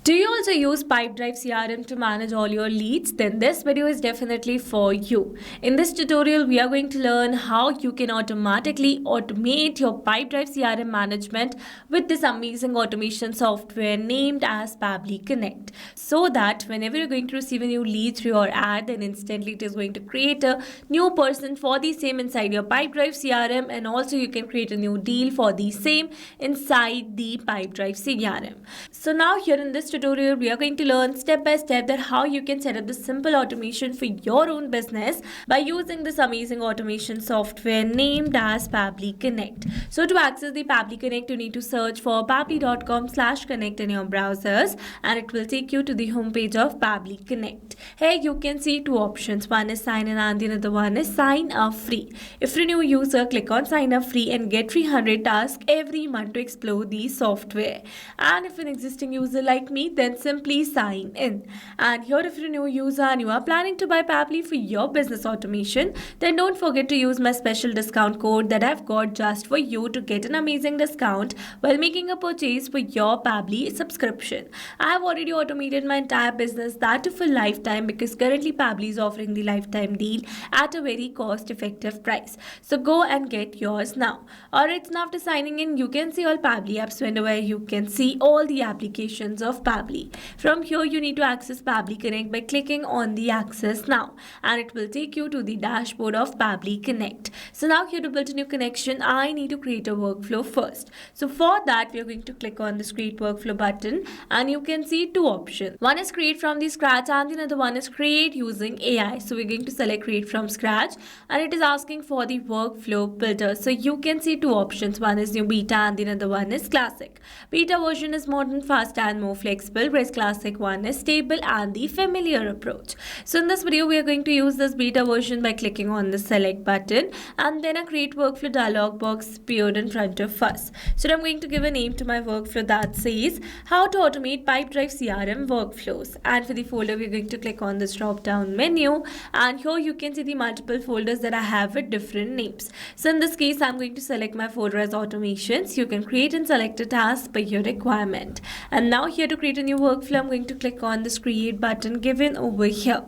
Do you also use Pipedrive CRM to manage all your leads? Then this video is definitely for you. In this tutorial, we are going to learn how you can automatically automate your Pipedrive CRM management with this amazing automation software named as Pabbly Connect. So that whenever you're going to receive a new lead through your ad, then instantly it is going to create a new person for the same inside your Pipedrive CRM, and also you can create a new deal for the same inside the Pipedrive CRM. So now here in this tutorial, we are going to learn step by step that how you can set up the simple automation for your own business by using this amazing automation software named as Pabbly Connect. So to access the Pabbly Connect, you need to search for pabbly.com/connect in your browsers, and it will take you to the homepage of Pabbly Connect. Here you can see two options. One is sign in and the another one is sign up free. If you're a new user, click on sign up free and get 300 tasks every month to explore the software. And if an existing user like me, then simply sign in. And here, if you're a new user and you are planning to buy Pabbly for your business automation, then don't forget to use my special discount code that I've got just for you to get an amazing discount while making a purchase for your Pabbly subscription. I have already automated my entire business, that too for lifetime, because currently Pabbly is offering the lifetime deal at a very cost-effective price. So go and get yours now. Alright, so now after signing in, you can see all Pabbly apps window where you can see all the applications of Pabbly. From here, you need to access Pabbly Connect by clicking on the Access Now, and it will take you to the dashboard of Pabbly Connect. So now here, to build a new connection, I need to create a workflow first. So for that, we are going to click on this Create Workflow button, and you can see two options. One is Create from the scratch and the another one is Create using AI. So we're going to select Create from scratch, and it is asking for the workflow builder. So you can see two options. One is New Beta and the another one is Classic. Beta version is modern, fast and more flexible, whereas Classic one is stable and the familiar approach. So in this video, we are going to use this beta version by clicking on the select button, and then a Create Workflow dialog box appeared in front of us. So I'm going to give a name to my workflow that says how to automate Pipedrive CRM workflows. And for the folder, we're going to click on this drop down menu, and here you can see the multiple folders that I have with different names. So in this case, I'm going to select my folder as automations. You can create and select a task by your requirement. And now here, to create a new workflow, I'm going to click on this create button given over here.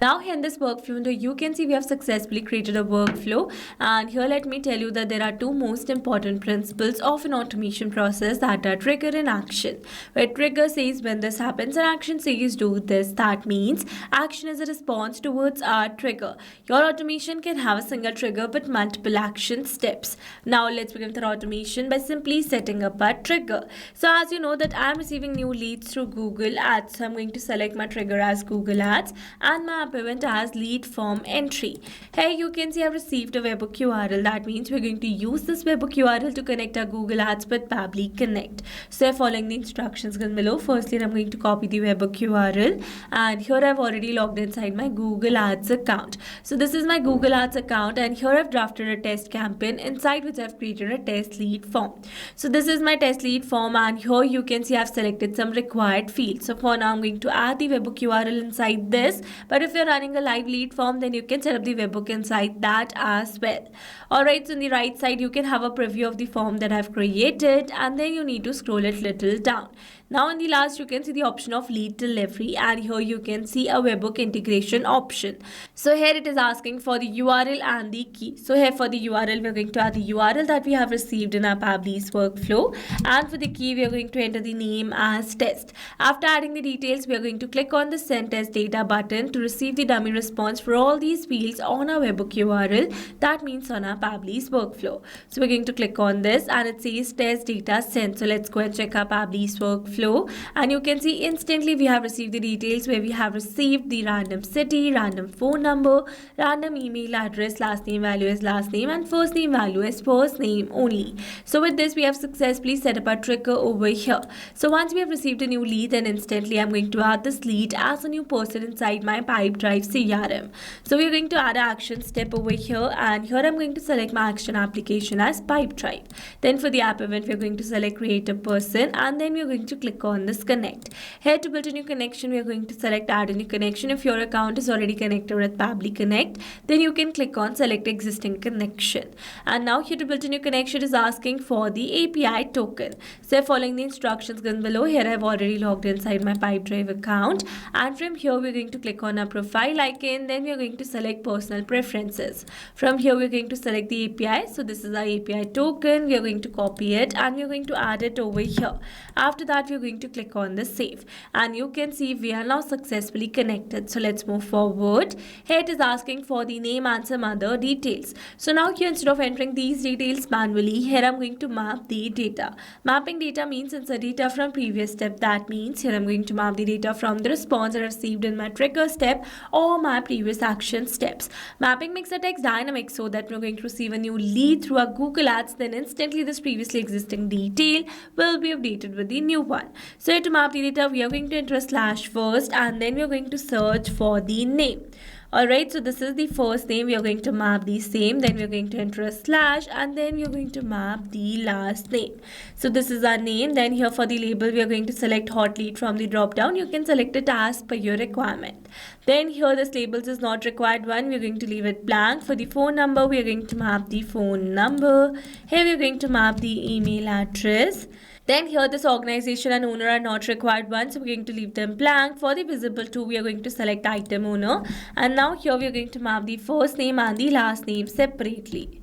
Now here in this workflow window, you can see we have successfully created a workflow, and here let me tell you that there are two most important principles of an automation process, that are trigger and action. Where trigger says when this happens and action says do this. That means action is a response towards our trigger. Your automation can have a single trigger but multiple action steps. Now let's begin with our automation by simply setting up a trigger. So as you know that I am receiving new leads through Google Ads, so I'm going to select my trigger as Google Ads and my event as lead form entry. Here you can see I've received a webhook URL. That means we're going to use this webhook URL to connect our Google Ads with Pabbly Connect. So following the instructions given below, firstly I'm going to copy the webhook URL, and here I've already logged inside my Google Ads account. So this is my Google Ads account, and here I've drafted a test campaign inside which I've created a test lead form. So this is my test lead form, and here you can see I've selected some required fields. So for now I'm going to add the webhook URL inside this, but if you're running a live lead form, then you can set up the webhook inside that as well. Alright, so on the right side you can have a preview of the form that I've created, and then you need to scroll it little down. Now in the last you can see the option of lead delivery, and here you can see a webhook integration option. So here it is asking for the URL and the key. So here for the URL, we're going to add the URL that we have received in our Pabbly's workflow, and for the key we are going to enter the name as test. After adding the details, we are going to click on the send test data button to receive the dummy response for all these fields on our webhook URL, that means on our Pabbly's workflow. So we're going to click on this, and it says test data sent. So let's go and check our Pabbly's workflow, and you can see instantly we have received the details where we have received the random city, random phone number, random email address, last name value is last name, and first name value is first name only. So with this we have successfully set up a trigger over here. So once we have received a new lead, then instantly I'm going to add this lead as a new person inside my Pipedrive CRM. So we're going to add an action step over here, and here I'm going to select my action application as Pipedrive. Then for the app event, we're going to select create a person, and then we're going to click on this connect. Here to build a new connection, we are going to select add a new connection. If your account is already connected with Pabbly Connect, then you can click on select existing connection. And now here to build a new connection is asking for the API token. So following the instructions given below, here I've already logged inside my Pipedrive account, and from here we're going to click on our profile icon. Then we're going to select personal preferences. From here we're going to select the API. So this is our API token. We are going to copy it and we're going to add it over here. After that we're going to click on the save, and you can see we are now successfully connected. So let's move forward. Here it is asking for the name and some other details. So now here, instead of entering these details manually, here I'm going to map the data. Mapping data means insert data from previous step. That means here I'm going to map the data from the response I received in my trigger step or my previous action steps. Mapping makes the text dynamic so that we're going to receive a new lead through our Google Ads, then instantly this previously existing detail will be updated with the new one. So here to map the data, we are going to enter a slash first, and then we're going to search for the name. Alright, so this is the first name. We are going to map the same, then we're going to enter a slash, and then we're going to map the last name. So this is our name. Then here for the label, we are going to select hot lead from the drop down. You can select it as per your requirement. Then here this labels is not required one. We're going to leave it blank. For the phone number, we are going to map the phone number. Here we're going to map the email address. Then here this organization and owner are not required ones, so we're going to leave them blank. For the visible to, we are going to select item owner, and now here we are going to map the first name and the last name separately.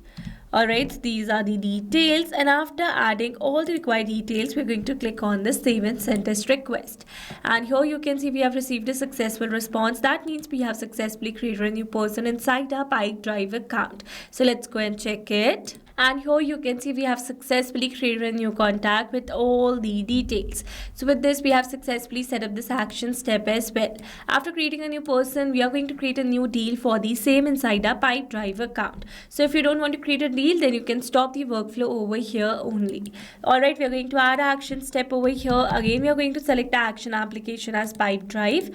Alright, so these are the details, and after adding all the required details, we're going to click on the save and send test request. And here you can see we have received a successful response. That means we have successfully created a new person inside our Pipedrive account. So let's go and check it. And here you can see we have successfully created a new contact with all the details. So with this, we have successfully set up this action step as well. After creating a new person, we are going to create a new deal for the same inside our Pipedrive account. So if you don't want to create a deal, then you can stop the workflow over here only. Alright, we are going to add an action step over here. Again, we are going to select the action application as Pipedrive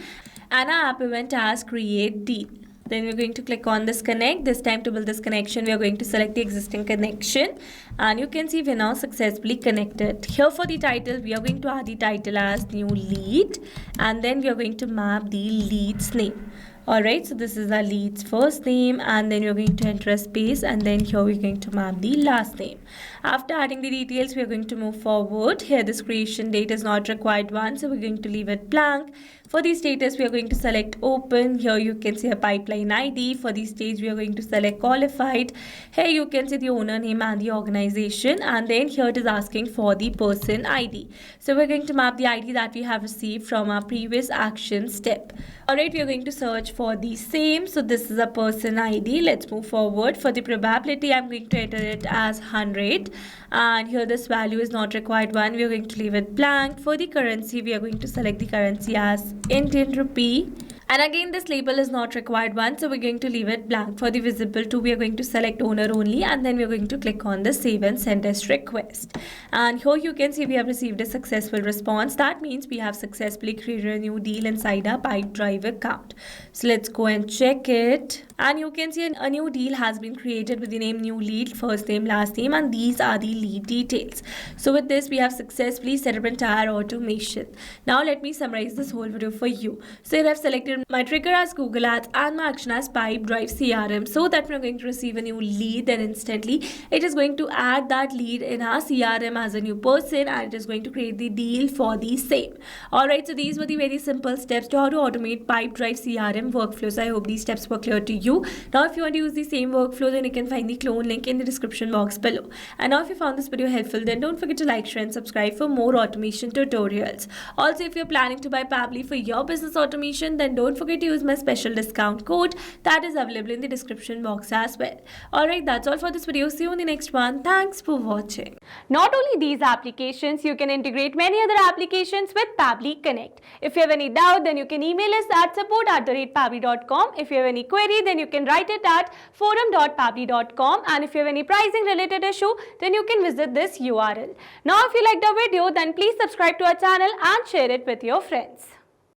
and our app event as create deal. Then we're going to click on this connect. This time to build this connection, we are going to select the existing connection, and you can see we're now successfully connected. Here for the title, we are going to add the title as new lead, and then we are going to map the lead's name. Alright, so this is our lead's first name, and then we're going to enter a space, and then here we're going to map the last name. After adding the details, we're going to move forward. Here this creation date is not required one, so we're going to leave it blank. For the status, we are going to select open. Here you can see a pipeline ID. For the stage, we are going to select qualified. Here you can see the owner name and the organization, and then here it is asking for the person ID. So we're going to map the ID that we have received from our previous action step. Alright, we are going to search for the same. So this is a person ID. Let's move forward. For the probability, I'm going to enter it as 100, and here this value is not required one. We are going to leave it blank. For the currency, we are going to select the currency as Indian rupee. And again, this label is not required one, so we're going to leave it blank. For the visible to, we are going to select owner only, and then we're going to click on the save and send test request. And here you can see we have received a successful response. That means we have successfully created a new deal inside our Pipedrive account. So let's go and check it. And you can see a new deal has been created with the name new lead, first name, last name, and these are the lead details. So with this, we have successfully set up entire automation. Now let me summarize this whole video for you. So here I've selected my trigger as Google Ads and my action as Pipedrive CRM, so that we're going to receive a new lead, then instantly it is going to add that lead in our CRM as a new person, and it is going to create the deal for the same. Alright, so these were the very simple steps to how to automate Pipedrive CRM workflows. I hope these steps were clear to you. Now if you want to use the same workflow, then you can find the clone link in the description box below. And now if you found this video helpful, then don't forget to like, share and subscribe for more automation tutorials. Also, if you're planning to buy Pabbly for your business automation, then don't forget to use my special discount code that is available in the description box as well. Alright, that's all for this video. See you in the next one. Thanks for watching. Not only these applications, you can integrate many other applications with Pabbly Connect. If you have any doubt, then you can email us at support@pabbly.com. If you have any query, then you can write it at forum.pabbly.com. And if you have any pricing related issue, then you can visit this URL. Now, if you liked the video, then please subscribe to our channel and share it with your friends.